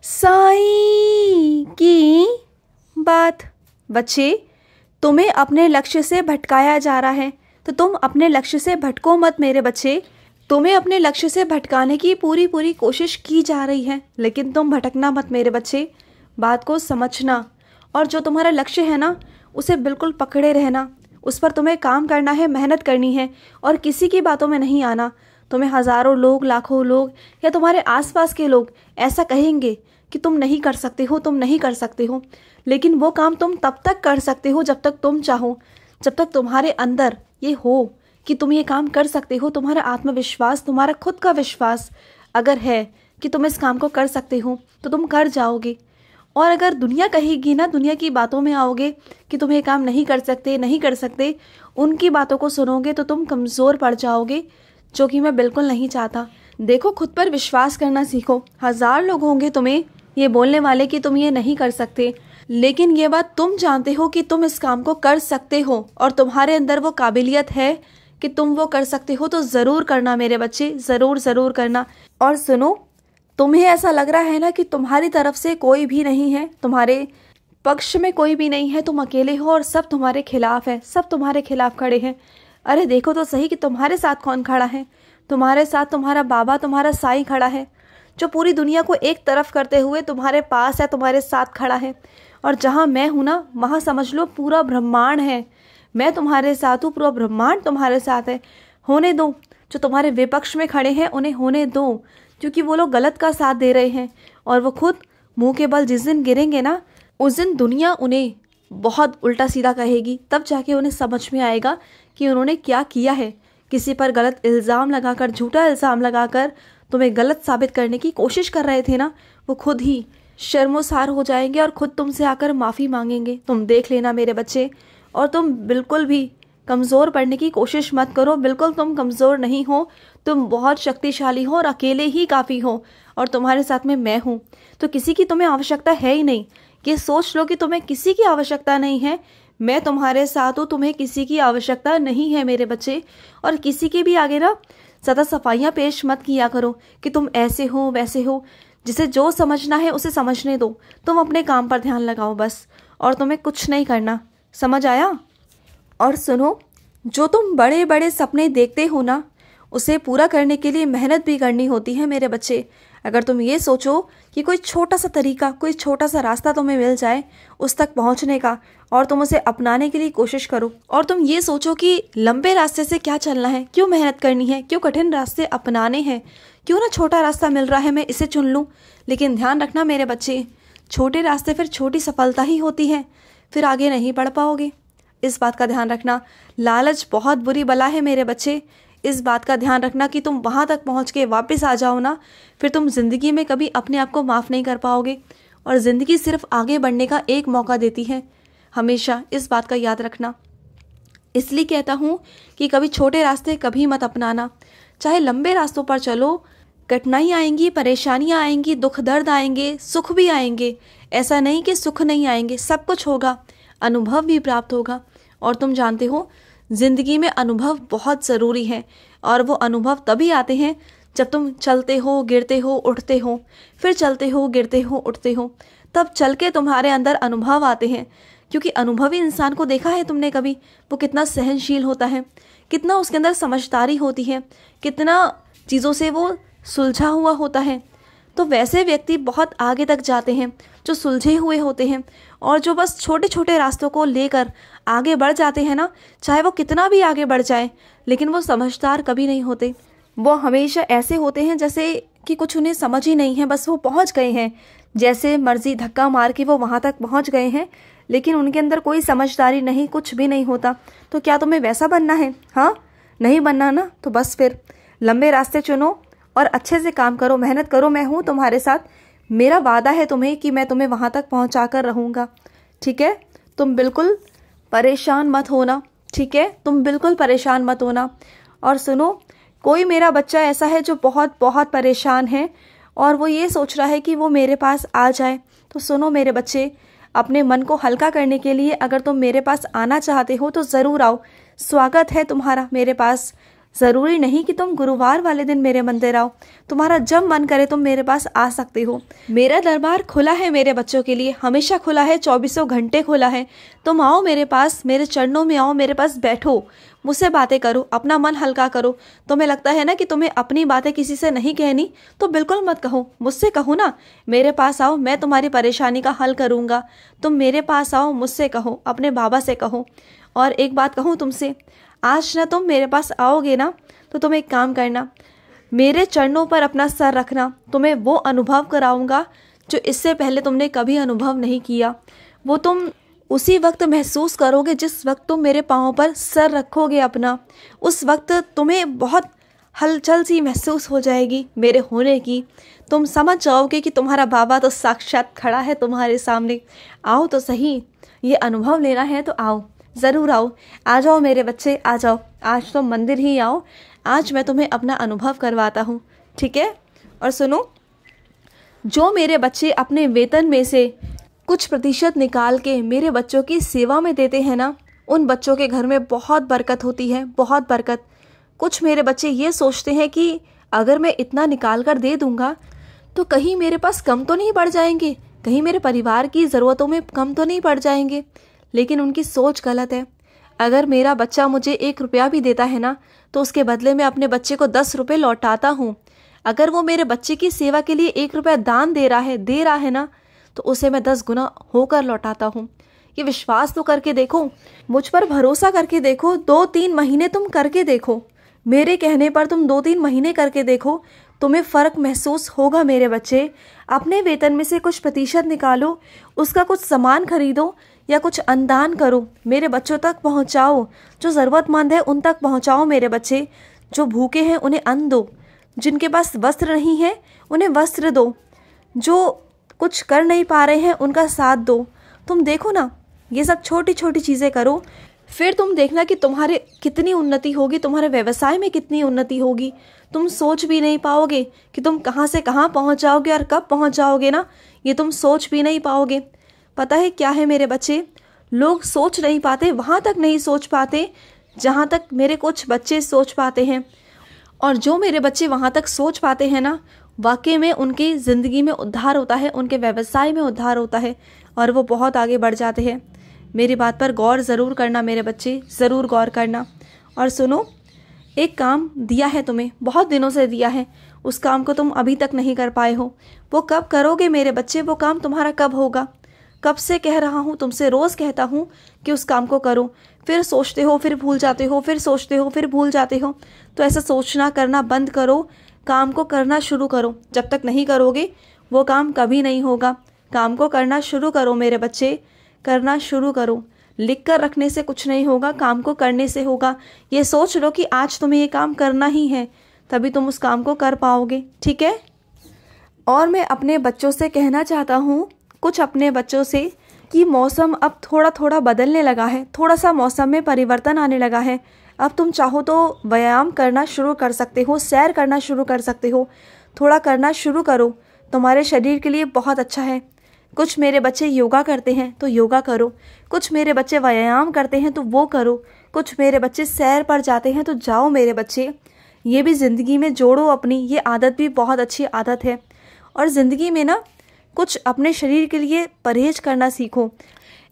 साईं की बात। बच्चे, तुम्हें अपने लक्ष्य से भटकाया जा रहा है, तो तुम अपने लक्ष्य से भटको मत मेरे बच्चे। तुम्हें अपने लक्ष्य से भटकाने की पूरी कोशिश की जा रही है, लेकिन तुम भटकना मत मेरे बच्चे। बात को समझना, और जो तुम्हारा लक्ष्य है ना, उसे बिल्कुल पकड़े रहना। उस पर तुम्हें काम करना है, मेहनत करनी है, और किसी की बातों में नहीं आना। तुम्हें हज़ारों लोग, लाखों लोग या तुम्हारे आसपास के लोग ऐसा कहेंगे कि तुम नहीं कर सकते हो, तुम नहीं कर सकते हो, लेकिन वो काम तुम तब तक कर सकते हो जब तक तुम चाहो, जब तक तुम्हारे अंदर ये हो कि तुम ये काम कर सकते हो। तुम्हारा आत्मविश्वास, तुम्हारा खुद का विश्वास अगर है कि तुम इस काम को कर सकते हो, तो तुम कर जाओगे। और अगर दुनिया कहेगी ना, दुनिया की बातों में आओगे कि तुम ये काम नहीं कर सकते, नहीं कर सकते, उनकी बातों को सुनोगे तो तुम कमज़ोर पड़ जाओगे, जो कि मैं बिल्कुल नहीं चाहता। देखो, खुद पर विश्वास करना सीखो। 1000 लोग होंगे तुम्हें ये बोलने वाले कि तुम ये नहीं कर सकते, लेकिन ये बात तुम जानते हो कि तुम इस काम को कर सकते हो, और तुम्हारे अंदर वो काबिलियत है कि तुम वो कर सकते हो। तो ज़रूर करना मेरे बच्चे, ज़रूर करना। और सुनो, तुम्हें ऐसा लग रहा है ना कि तुम्हारी तरफ से कोई भी नहीं है, तुम्हारे पक्ष में कोई भी नहीं है, तुम अकेले हो और सब तुम्हारे खिलाफ है, सब तुम्हारे खिलाफ खड़े हैं। अरे देखो तो सही कि तुम्हारे साथ कौन खड़ा है। तुम्हारे साथ तुम्हारा बाबा, तुम्हारा साईं खड़ा है, जो पूरी दुनिया को एक तरफ करते हुए तुम्हारे पास है, तुम्हारे साथ खड़ा है। और जहाँ मैं हूँ ना, वहाँ समझ लो पूरा ब्रह्मांड है। मैं तुम्हारे साथ हूँ, पूरा ब्रह्मांड तुम्हारे साथ है। होने दो, जो तुम्हारे विपक्ष में खड़े हैं उन्हें होने दो, क्योंकि वो लोग गलत का साथ दे रहे हैं, और वो खुद मुंह के बल जिस दिन गिरेंगे ना, उस दिन दुनिया उन्हें बहुत उल्टा सीधा कहेगी। तब जाके उन्हें समझ में आएगा कि उन्होंने क्या किया है। किसी पर गलत इल्ज़ाम लगाकर, झूठा इल्ज़ाम लगाकर तुम्हें गलत साबित करने की कोशिश कर रहे थे ना, वो खुद ही शर्मोसार हो जाएंगे और खुद तुमसे आकर माफ़ी मांगेंगे। तुम देख लेना मेरे बच्चे। और तुम बिल्कुल भी कमज़ोर पड़ने की कोशिश मत करो। बिल्कुल तुम कमज़ोर नहीं हो, तुम बहुत शक्तिशाली हो और अकेले ही काफ़ी हो। और तुम्हारे साथ में मैं हूँ, तो किसी की तुम्हें आवश्यकता है ही नहीं। ये सोच लो कि तुम्हें किसी की आवश्यकता नहीं है। मैं तुम्हारे साथ हूँ, तुम्हें किसी की आवश्यकता नहीं है मेरे बच्चे। और किसी के भी आगे ना ज़्यादा सफाइयाँ पेश मत किया करो कि तुम ऐसे हो वैसे हो। जिसे जो समझना है उसे समझने दो। तुम अपने काम पर ध्यान लगाओ बस, और तुम्हें कुछ नहीं करना। समझ आया? और सुनो, जो तुम बड़े बड़े सपने देखते हो ना, उसे पूरा करने के लिए मेहनत भी करनी होती है मेरे बच्चे। अगर तुम ये सोचो कि कोई छोटा सा तरीका, कोई छोटा सा रास्ता तुम्हें मिल जाए उस तक पहुंचने का, और तुम उसे अपनाने के लिए कोशिश करो, और तुम ये सोचो कि लंबे रास्ते से क्या चलना है, क्यों मेहनत करनी है, क्यों कठिन रास्ते अपनाने हैं, क्यों ना छोटा रास्ता मिल रहा है मैं इसे चुन लूँ। लेकिन ध्यान रखना मेरे बच्चे, छोटे रास्ते फिर छोटी सफलता ही होती है, फिर आगे नहीं बढ़ पाओगे। इस बात का ध्यान रखना। लालच बहुत बुरी बला है मेरे बच्चे। इस बात का ध्यान रखना कि तुम वहाँ तक पहुँच के वापस आ जाओ ना, फिर तुम ज़िंदगी में कभी अपने आप को माफ़ नहीं कर पाओगे। और ज़िंदगी सिर्फ आगे बढ़ने का एक मौका देती है, हमेशा इस बात का याद रखना। इसलिए कहता हूँ कि कभी छोटे रास्ते कभी मत अपनाना। चाहे लंबे रास्तों पर चलो, कठिनाई आएंगी, परेशानियाँ आएंगी, दुख दर्द आएंगे, सुख भी आएंगे। ऐसा नहीं कि सुख नहीं आएंगे, सब कुछ होगा, अनुभव भी प्राप्त होगा। और तुम जानते हो, ज़िंदगी में अनुभव बहुत ज़रूरी है, और वो अनुभव तभी आते हैं जब तुम चलते हो, गिरते हो, उठते हो, फिर चलते हो, गिरते हो, उठते हो, तब चल के तुम्हारे अंदर अनुभव आते हैं। क्योंकि अनुभवी इंसान को देखा है तुमने कभी, वो कितना सहनशील होता है, कितना उसके अंदर समझदारी होती है, कितना चीज़ों से वो सुलझा हुआ होता है। तो वैसे व्यक्ति बहुत आगे तक जाते हैं जो सुलझे हुए होते हैं, और जो बस छोटे छोटे रास्तों को लेकर आगे बढ़ जाते हैं ना, चाहे वो कितना भी आगे बढ़ जाए, लेकिन वो समझदार कभी नहीं होते। वो हमेशा ऐसे होते हैं जैसे कि कुछ उन्हें समझ ही नहीं है, बस वो पहुंच गए हैं, जैसे मर्जी धक्का मार के वो वहां तक पहुंच गए हैं, लेकिन उनके अंदर कोई समझदारी नहीं, कुछ भी नहीं होता। तो क्या तुम्हें वैसा बनना है? हाँ, नहीं बनना ना, तो बस फिर लंबे रास्ते चुनो और अच्छे से काम करो, मेहनत करो। मैं हूँ तुम्हारे साथ, मेरा वादा है तुम्हें कि मैं तुम्हें वहाँ तक पहुँचा कर रहूँगा। ठीक है? तुम बिल्कुल परेशान मत होना। ठीक है? तुम बिल्कुल परेशान मत होना। और सुनो, कोई मेरा बच्चा ऐसा है जो बहुत बहुत परेशान है, और वो ये सोच रहा है कि वो मेरे पास आ जाए। तो सुनो मेरे बच्चे, अपने मन को हल्का करने के लिए अगर तुम मेरे पास आना चाहते हो तो ज़रूर आओ। स्वागत है तुम्हारा मेरे पास। ज़रूरी नहीं कि तुम गुरुवार वाले दिन मेरे मंदिर आओ, तुम्हारा जब मन करे तुम मेरे पास आ सकते हो। मेरा दरबार खुला है मेरे बच्चों के लिए, हमेशा खुला है, 24 घंटे खुला है। तुम आओ मेरे पास, मेरे चरणों में आओ, मेरे पास बैठो, मुझसे बातें करो, अपना मन हल्का करो। तुम्हें लगता है ना कि तुम्हें अपनी बातें किसी से नहीं कहनी, तो बिल्कुल मत कहो, मुझसे कहो ना। मेरे पास आओ, मैं तुम्हारी परेशानी का हल करूँगा। तुम मेरे पास आओ, मुझसे कहो, अपने बाबा से कहो। और एक बात कहूँ तुमसे, आज ना तुम मेरे पास आओगे ना, तो तुम एक काम करना, मेरे चरणों पर अपना सर रखना। तुम्हें वो अनुभव कराऊंगा जो इससे पहले तुमने कभी अनुभव नहीं किया। वो तुम उसी वक्त महसूस करोगे जिस वक्त तुम मेरे पाँव पर सर रखोगे अपना। उस वक्त तुम्हें बहुत हलचल सी महसूस हो जाएगी मेरे होने की। तुम समझ जाओगे कि तुम्हारा बाबा तो साक्षात खड़ा है तुम्हारे सामने। आओ तो सही, ये अनुभव लेना है तो आओ, ज़रूर आओ। आ जाओ मेरे बच्चे, आ जाओ। आज तो मंदिर ही आओ, आज मैं तुम्हें अपना अनुभव करवाता हूँ, ठीक है। और सुनो, जो मेरे बच्चे अपने वेतन में से कुछ प्रतिशत निकाल के मेरे बच्चों की सेवा में देते हैं ना, उन बच्चों के घर में बहुत बरकत होती है, बहुत बरकत। कुछ मेरे बच्चे ये सोचते हैं कि अगर मैं इतना निकाल कर दे दूँगा तो कहीं मेरे पास कम तो नहीं पड़ जाएंगे, कहीं मेरे परिवार की ज़रूरतों में कम तो नहीं पड़ जाएंगे। लेकिन उनकी सोच गलत है। अगर मेरा बच्चा मुझे 1 रुपया भी देता है ना, तो उसके बदले में अपने बच्चे को 10 रुपये लौटाता हूँ। अगर वो मेरे बच्चे की सेवा के लिए 1 रुपया दान दे रहा है ना, तो उसे मैं 10 गुना होकर लौटाता हूँ। ये विश्वास तो करके देखो, मुझ पर भरोसा करके देखो। 2-3 महीने तुम करके देखो, मेरे कहने पर तुम 2-3 महीने करके देखो, तुम्हें फ़र्क महसूस होगा मेरे बच्चे। अपने वेतन में से कुछ प्रतिशत निकालो, उसका कुछ सामान खरीदो या कुछ अनुदान करो, मेरे बच्चों तक पहुंचाओ। जो ज़रूरतमंद है उन तक पहुंचाओ मेरे बच्चे। जो भूखे हैं उन्हें अन्न दो, जिनके पास वस्त्र नहीं है उन्हें वस्त्र दो, जो कुछ कर नहीं पा रहे हैं उनका साथ दो। तुम देखो ना, ये सब छोटी छोटी चीज़ें करो, फिर तुम देखना कि तुम्हारे कितनी उन्नति होगी, तुम्हारे व्यवसाय में कितनी उन्नति होगी। तुम सोच भी नहीं पाओगे कि तुम कहाँ से कहाँ पहुँच जाओगे और कब पहुँच जाओगे ना, ये तुम सोच भी नहीं पाओगे। पता है क्या है मेरे बच्चे, लोग सोच नहीं पाते, वहाँ तक नहीं सोच पाते जहाँ तक मेरे कुछ बच्चे सोच पाते हैं। और जो मेरे बच्चे वहाँ तक सोच पाते हैं ना, वाकई में उनकी ज़िंदगी में उद्धार होता है, उनके व्यवसाय में उद्धार होता है और वो बहुत आगे बढ़ जाते हैं। मेरी बात पर गौर ज़रूर करना मेरे बच्चे, ज़रूर गौर करना। और सुनो, एक काम दिया है तुम्हें, बहुत दिनों से दिया है, उस काम को तुम अभी तक नहीं कर पाए हो। वो कब करोगे मेरे बच्चे, वो काम तुम्हारा कब होगा? कब से कह रहा हूँ तुमसे, रोज़ कहता हूँ कि उस काम को करो, फिर सोचते हो, फिर भूल जाते हो, फिर सोचते हो, फिर भूल जाते हो। तो ऐसा सोचना करना बंद करो, काम को करना शुरू करो। जब तक नहीं करोगे वो काम कभी नहीं होगा। काम को करना शुरू करो मेरे बच्चे, करना शुरू करो। लिख कर रखने से कुछ नहीं होगा, काम को करने से होगा। ये सोच लो कि आज तुम्हें ये काम करना ही है, तभी तुम उस काम को कर पाओगे, ठीक है। और मैं अपने बच्चों से कहना चाहता हूँ, कुछ अपने बच्चों से, कि मौसम अब थोड़ा थोड़ा बदलने लगा है, थोड़ा सा मौसम में परिवर्तन आने लगा है। अब तुम चाहो तो व्यायाम करना शुरू कर सकते हो, सैर करना शुरू कर सकते हो, थोड़ा करना शुरू करो, तुम्हारे शरीर के लिए बहुत अच्छा है। कुछ मेरे बच्चे योगा करते हैं तो योगा करो, कुछ मेरे बच्चे व्यायाम करते हैं तो वो करो, कुछ मेरे बच्चे सैर पर जाते हैं तो जाओ मेरे बच्चे। ये भी ज़िंदगी में जोड़ो अपनी, ये आदत भी बहुत अच्छी आदत है। और ज़िंदगी में ना कुछ अपने शरीर के लिए परहेज करना सीखो।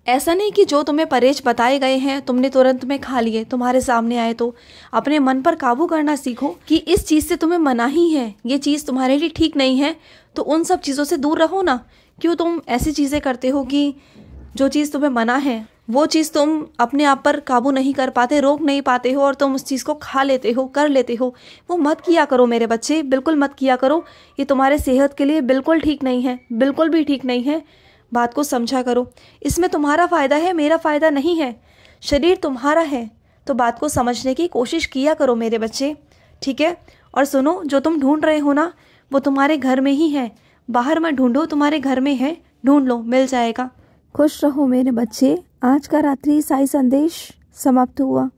ऐसा नहीं कि जो तुम्हें परहेज बताए गए हैं तुमने तुरंत में खा लिए, तुम्हारे सामने आए तो अपने मन पर काबू करना सीखो कि इस चीज़ से तुम्हें मनाही है, ये चीज़ तुम्हारे लिए ठीक नहीं है, तो उन सब चीज़ों से दूर रहो ना। क्यों तुम ऐसी चीज़ें करते हो कि जो चीज़ तुम्हें मना है वो चीज़ तुम अपने आप पर काबू नहीं कर पाते, रोक नहीं पाते हो और तुम उस चीज़ को खा लेते हो, कर लेते हो। वो मत किया करो मेरे बच्चे, बिल्कुल मत किया करो। ये तुम्हारे सेहत के लिए बिल्कुल ठीक नहीं है, बिल्कुल भी ठीक नहीं है। बात को समझा करो, इसमें तुम्हारा फ़ायदा है, मेरा फ़ायदा नहीं है। शरीर तुम्हारा है तो बात को समझने की कोशिश किया करो मेरे बच्चे, ठीक है। और सुनो, जो तुम ढूंढ रहे हो ना वो तुम्हारे घर में ही है, बाहर मत ढूंढो, तुम्हारे घर में है, ढूंढ लो, मिल जाएगा। खुश रहो मेरे बच्चे। आज का रात्रि साई संदेश समाप्त हुआ।